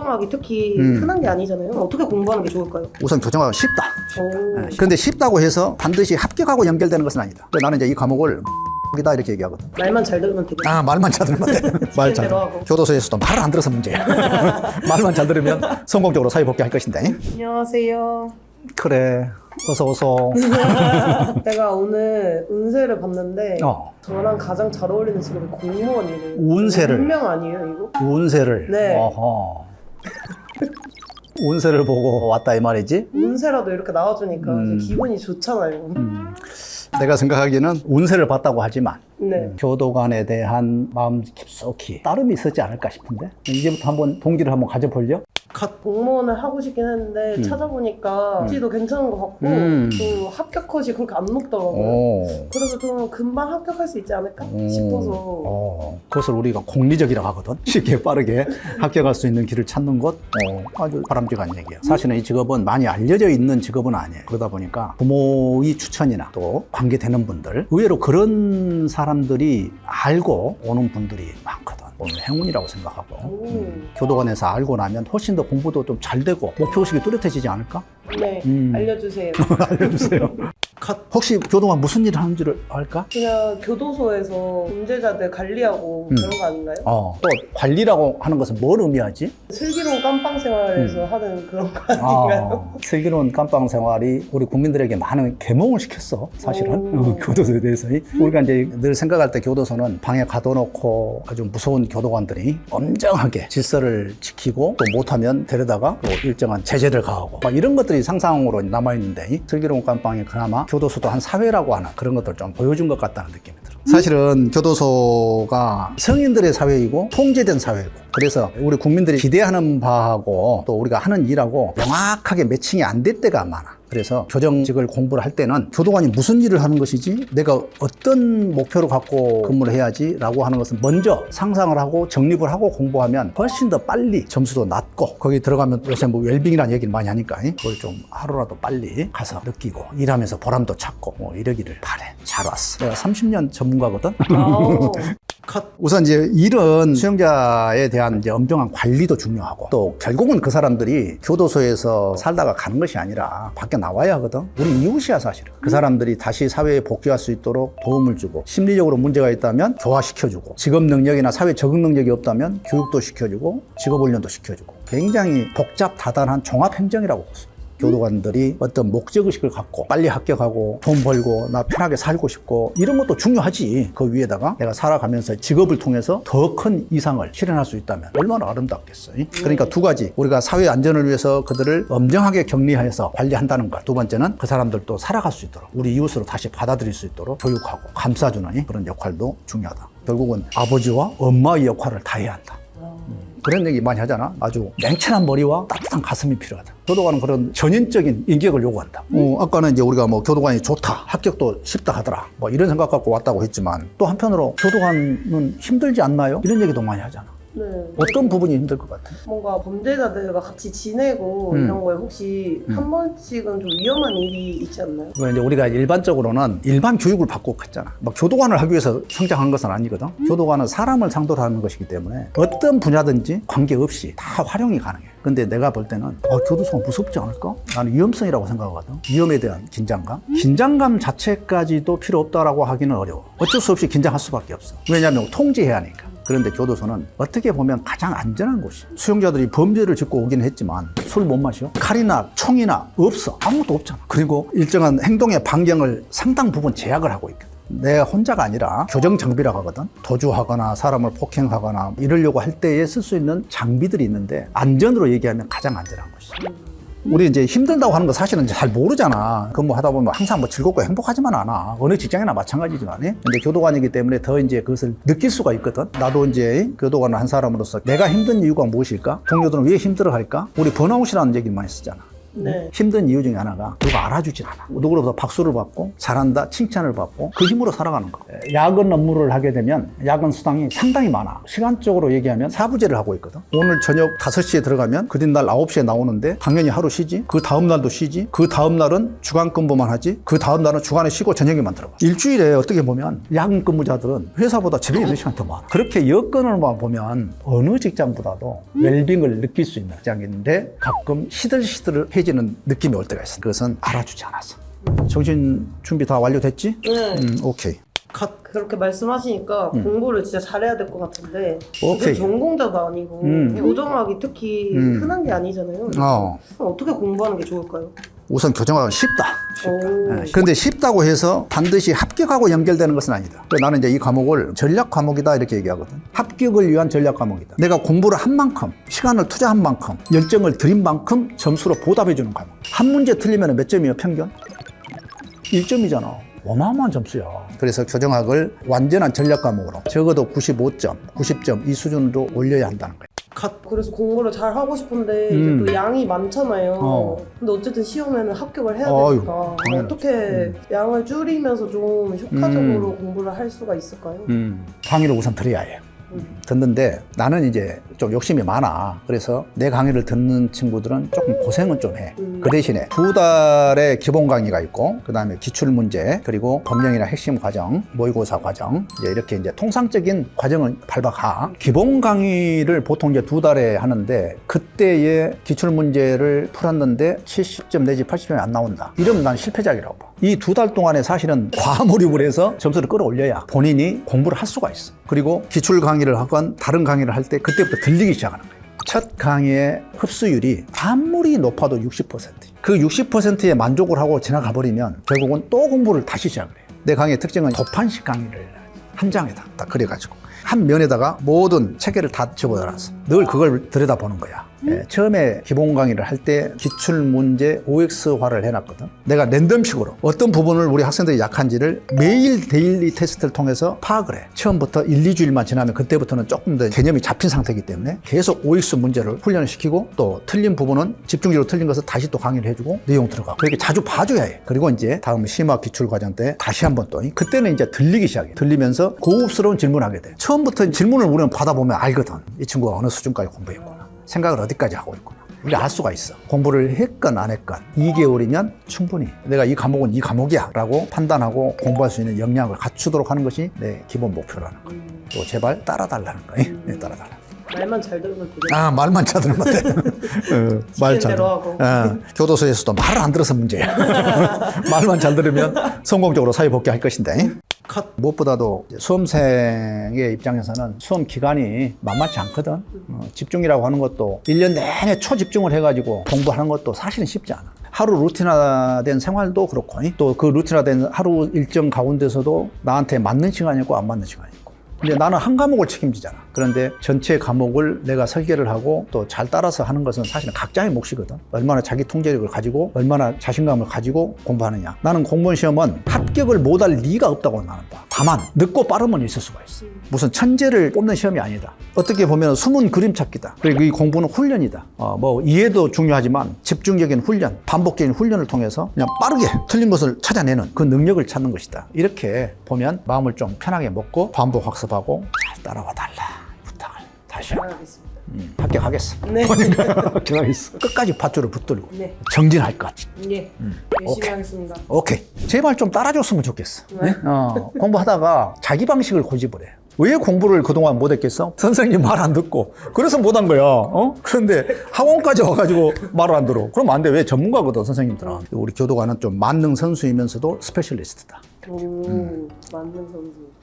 교정학이 특히 흔한 게 아니잖아요. 어떻게 공부하는 게 좋을까요? 우선 교정학은 쉽다. 오. 그런데 쉽다고 해서 반드시 합격하고 연결되는 것은 아니다. 그래서 나는 이제 이 과목을 이다 이렇게 얘기하거든. 말만 잘 들으면 되겠네. 말만 잘 들으면 돼. 말 잘 시키는 대로 들어. 하고. 교도소에서도 말을 안 들어서 문제야. 말만 잘 들으면 성공적으로 사회 복귀할 것인데. 안녕하세요. 그래. 어서. 내가 오늘 운세를 봤는데 저랑 가장 잘 어울리는 직업이 공무원이래요. 운세를? 운명 아니에요 이거? 운세를. 네. 어허. 운세를 보고 왔다 이 말이지? 운세라도 이렇게 나와주니까 기분이 좋잖아요. 내가 생각하기에는 운세를 봤다고 하지만 네. 교도관에 대한 마음 깊숙이 따름이 있었지 않을까 싶은데 이제부터 한번 동기를 한번 가져볼려? 공무원을 하고 싶긴 했는데 찾아보니까 지도 괜찮은 것 같고 또 합격 컷이 그렇게 안 높더라고요. 그래서 좀 금방 합격할 수 있지 않을까 싶어서. 그것을 우리가 공리적이라고 하거든. 쉽게 빠르게 합격할 수 있는 길을 찾는 것 아주 바람직한 얘기야. 사실은 이 직업은 많이 알려져 있는 직업은 아니에요. 그러다 보니까 부모의 추천이나 또 관계되는 분들 의외로 그런 사람들이 알고 오는 분들이 많거든. 오늘 행운이라고 생각하고 교도관에서 알고 나면 훨씬 더 공부도 좀 잘 되고 목표의식이 뚜렷해지지 않을까? 네, 알려주세요. 알려주세요. 혹시 교도관 무슨 일을 하는지를 알까? 그냥 교도소에서 범죄자들 관리하고 그런 거 아닌가요? 또 관리라고 하는 것은 뭘 의미하지? 슬기로운 깜빵 생활에서 하는 그런 거 아닌가요? 슬기로운 깜빵 생활이 우리 국민들에게 많은 계몽을 시켰어, 사실은. 교도소에 대해서. 우리가 이제 늘 생각할 때 교도소는 방에 가둬놓고 아주 무서운 교도관들이 엄정하게 질서를 지키고 또 못하면 데려다가 또 일정한 제재를 가하고 막 이런 것들이 상상으로 남아있는데 슬기로운 깜빵이 그나마 교도소도 한 사회라고 하는 그런 것들 좀 보여준 것 같다는 느낌이 들어. 사실은 교도소가 성인들의 사회이고 통제된 사회이고 그래서 우리 국민들이 기대하는 바하고 또 우리가 하는 일하고 명확하게 매칭이 안 될 때가 많아. 그래서 교정직을 공부를 할 때는 교도관이 무슨 일을 하는 것이지 내가 어떤 목표를 갖고 근무를 해야지 라고 하는 것은 먼저 상상을 하고 정립을 하고 공부하면 훨씬 더 빨리 점수도 낮고 거기 들어가면 요새 뭐 웰빙이라는 얘기를 많이 하니까 그걸 좀 하루라도 빨리 가서 느끼고 일하면서 보람도 찾고 뭐 이러기를 바래. 잘 왔어. 내가 30년 전문가거든. 우선 이제 일은 수용자에 대한 이제 엄정한 관리도 중요하고 또 결국은 그 사람들이 교도소에서 살다가 가는 것이 아니라 밖에 나와야 하거든. 우리 이웃이야 사실은. 그 사람들이 다시 사회에 복귀할 수 있도록 도움을 주고 심리적으로 문제가 있다면 교화시켜주고 직업 능력이나 사회 적응 능력이 없다면 교육도 시켜주고 직업 훈련도 시켜주고 굉장히 복잡 다단한 종합 행정이라고 보세요. 교도관들이 어떤 목적의식을 갖고 빨리 합격하고 돈 벌고 나 편하게 살고 싶고 이런 것도 중요하지. 그 위에다가 내가 살아가면서 직업을 통해서 더 큰 이상을 실현할 수 있다면 얼마나 아름답겠어. 그러니까 두 가지. 우리가 사회 안전을 위해서 그들을 엄정하게 격리해서 관리한다는 것. 두 번째는 그 사람들도 살아갈 수 있도록 우리 이웃으로 다시 받아들일 수 있도록 교육하고 감싸주는 그런 역할도 중요하다. 결국은 아버지와 엄마의 역할을 다해야 한다. 그런 얘기 많이 하잖아. 아주 냉철한 머리와 따뜻한 가슴이 필요하다. 교도관은 그런 전인적인 인격을 요구한다. 아까는 이제 우리가 뭐 교도관이 좋다, 합격도 쉽다 하더라. 뭐 이런 생각 갖고 왔다고 했지만 또 한편으로 교도관은 힘들지 않나요? 이런 얘기도 많이 하잖아. 네. 어떤 부분이 힘들 것 같아? 뭔가 범죄자들과 같이 지내고 이런 거에 혹시 한 번씩은 좀 위험한 일이 있지 않나요? 이제 우리가 일반적으로는 일반 교육을 받고 했잖아. 막 교도관을 하기 위해서 성장한 것은 아니거든. 교도관은 사람을 상대로 하는 것이기 때문에 어떤 분야든지 관계없이 다 활용이 가능해. 근데 내가 볼 때는 교도소가 무섭지 않을까? 나는 위험성이라고 생각하거든. 위험에 대한 긴장감. 긴장감 자체까지도 필요 없다라고 하기는 어려워. 어쩔 수 없이 긴장할 수밖에 없어. 왜냐하면 통제해야 하니까. 그런데 교도소는 어떻게 보면 가장 안전한 곳이야. 수용자들이 범죄를 짓고 오긴 했지만 술 못 마셔. 칼이나 총이나 없어. 아무것도 없잖아. 그리고 일정한 행동의 반경을 상당 부분 제약을 하고 있거든. 내 혼자가 아니라 교정 장비라고 하거든. 도주하거나 사람을 폭행하거나 이러려고 할 때에 쓸 수 있는 장비들이 있는데 안전으로 얘기하면 가장 안전한 곳이야. 우리 이제 힘들다고 하는 거 사실은 잘 모르잖아. 근무하다 보면 항상 뭐 즐겁고 행복하지만 않아. 어느 직장이나 마찬가지지만. 근데 교도관이기 때문에 더 이제 그것을 느낄 수가 있거든. 나도 이제 교도관을 한 사람으로서 내가 힘든 이유가 무엇일까? 동료들은 왜 힘들어 할까? 우리 번아웃이라는 얘기를 많이 쓰잖아. 네. 힘든 이유 중에 하나가 누가 알아주질 않아. 누구로부터 박수를 받고 잘한다, 칭찬을 받고 그 힘으로 살아가는 거. 야근 업무를 하게 되면 야근 수당이 상당히 많아. 시간적으로 얘기하면 사부제를 하고 있거든. 오늘 저녁 5시에 들어가면 그 뒷날 9시에 나오는데 당연히 하루 쉬지. 그 다음 날도 쉬지. 그 다음 날은 주간 근무만 하지. 그 다음 날은 주간에 쉬고 저녁에만 들어가. 일주일에 어떻게 보면 야근 근무자들은 회사보다 집에 있는 시간 더 많아. 그렇게 여건을만 보면 어느 직장보다도 웰빙을 느낄 수 있는 직장인데 가끔 시들시들해지는 느낌이 올 때가 있어. 그것은 알아주지 않았어. 정신 준비 다 완료됐지? 네. 오케이. 컷. 그렇게 말씀하시니까 공부를 진짜 잘해야 될 것 같은데 오케이. 무슨 전공자도 아니고 교정학이 특히 흔한 게 아니잖아요. 그럼 어떻게 공부하는 게 좋을까요? 우선 교정학은 쉽다. 오. 네. 그런데 쉽다고 해서 반드시 합격하고 연결되는 것은 아니다. 나는 이제 이 과목을 전략 과목이다 이렇게 얘기하거든. 합격을 위한 전략 과목이다. 내가 공부를 한 만큼, 시간을 투자한 만큼, 열정을 들인 만큼 점수로 보답해 주는 과목. 한 문제 틀리면 몇 점이에요, 평균? 1점이잖아. 어마어마한 점수야. 그래서 교정학을 완전한 전략 과목으로 적어도 95점, 90점 이 수준으로 올려야 한다는 거예요. 컷. 그래서 공부를 잘 하고 싶은데 이제 또 양이 많잖아요. 근데 어쨌든 시험에는 합격을 해야 되니까 당연하지. 어떻게 양을 줄이면서 좀 효과적으로 공부를 할 수가 있을까요? 강의를 우선 들어야 해요. 듣는데 나는 이제 좀 욕심이 많아. 그래서 내 강의를 듣는 친구들은 조금 고생은 좀 해. 그 대신에 2달의 기본 강의가 있고, 그 다음에 기출문제, 그리고 법령이나 핵심 과정, 모의고사 과정, 이제 이렇게 이제 통상적인 과정을 밟아가. 기본 강의를 보통 이제 2달에 하는데, 그때의 기출문제를 풀었는데 70점 내지 80점이 안 나온다. 이러면 난 실패작이라고 봐. 이 2달 동안에 사실은 과몰입을 해서 점수를 끌어올려야 본인이 공부를 할 수가 있어. 그리고 기출 강의를 하건 다른 강의를 할 때 그때부터 들리기 시작하는 거예요. 첫 강의의 흡수율이 아무리 높아도 60%. 그 60%에 만족을 하고 지나가 버리면 결국은 또 공부를 다시 시작을 해요. 내 강의의 특징은 도판식 강의를 한 장에다 딱 그려가지고 한 면에다가 모든 체계를 다 집어넣어놨어. 늘 그걸 들여다보는 거야. 처음에 기본 강의를 할 때 기출문제 OX화를 해놨거든. 내가 랜덤식으로 어떤 부분을 우리 학생들이 약한지를 매일 데일리 테스트를 통해서 파악을 해. 처음부터 1, 2주일만 지나면 그때부터는 조금 더 개념이 잡힌 상태이기 때문에 계속 OX 문제를 훈련을 시키고 또 틀린 부분은 집중적으로 틀린 것을 다시 또 강의를 해주고 내용 들어가고 그렇게 자주 봐줘야 해. 그리고 이제 다음 심화 기출 과정 때 다시 한번 또 그때는 이제 들리기 시작해. 들리면서 고급스러운 질문을 하게 돼. 처음부터 질문을 우리는 받아보면 알거든. 이 친구가 어느 수준까지 공부했구나. 생각을 어디까지 하고 있구나. 우리가 알 수가 있어. 공부를 했건 안 했건 2개월이면 충분히 내가 이 과목은 이 과목이야 라고 판단하고 공부할 수 있는 역량을 갖추도록 하는 것이 내 기본 목표라는 거예요. 또 제발 따라달라는 거예요. 네, 따라달라. 말만 잘 들으면 되겠다. 아, 말만 잘 들으면 돼. 말 잘 대로 하고. 교도소에서도 말을 안 들어서 문제야. 말만 잘 들으면 성공적으로 사회 복귀할 것인데. 컷. 무엇보다도 수험생의 입장에서는 수험 기간이 만만치 않거든. 집중이라고 하는 것도 1년 내내 초집중을 해가지고 공부하는 것도 사실은 쉽지 않아. 하루 루틴화된 생활도 그렇고 또 그 루틴화된 하루 일정 가운데서도 나한테 맞는 시간이 있고 안 맞는 시간이 있고. 근데 나는 한 과목을 책임지잖아. 그런데 전체 과목을 내가 설계를 하고 또 잘 따라서 하는 것은 사실은 각자의 몫이거든. 얼마나 자기 통제력을 가지고 얼마나 자신감을 가지고 공부하느냐. 나는 공무원 시험은 합격을 못할 리가 없다고 나는 봐. 다만 늦고 빠르면 있을 수가 있어. 무슨 천재를 뽑는 시험이 아니다. 어떻게 보면 숨은 그림 찾기다. 그리고 이 공부는 훈련이다. 뭐 이해도 중요하지만 집중적인 훈련, 반복적인 훈련을 통해서 그냥 빠르게 틀린 것을 찾아내는 그 능력을 찾는 것이다. 이렇게 보면 마음을 좀 편하게 먹고 반복 학습하고 잘 따라와 달라. 부탁을 다시 알겠습니다. 합격하겠어. 네. 합격하겠어. 끝까지 밧줄을 붙들고 네. 정진할 것. 예. 열심히 오케이. 하겠습니다. 오케이. 제발 좀 따라줬으면 좋겠어. 네? 공부하다가 자기 방식을 고집을 해. 왜 공부를 그동안 못했겠어? 선생님 말 안 듣고. 그래서 못한 거야. 그런데 학원까지 와가지고 말을 안 들어. 그럼 안 돼. 왜 전문가거든, 선생님들은. 우리 교도관은 좀 만능 선수이면서도 스페셜리스트다. 오, 맞는 선수.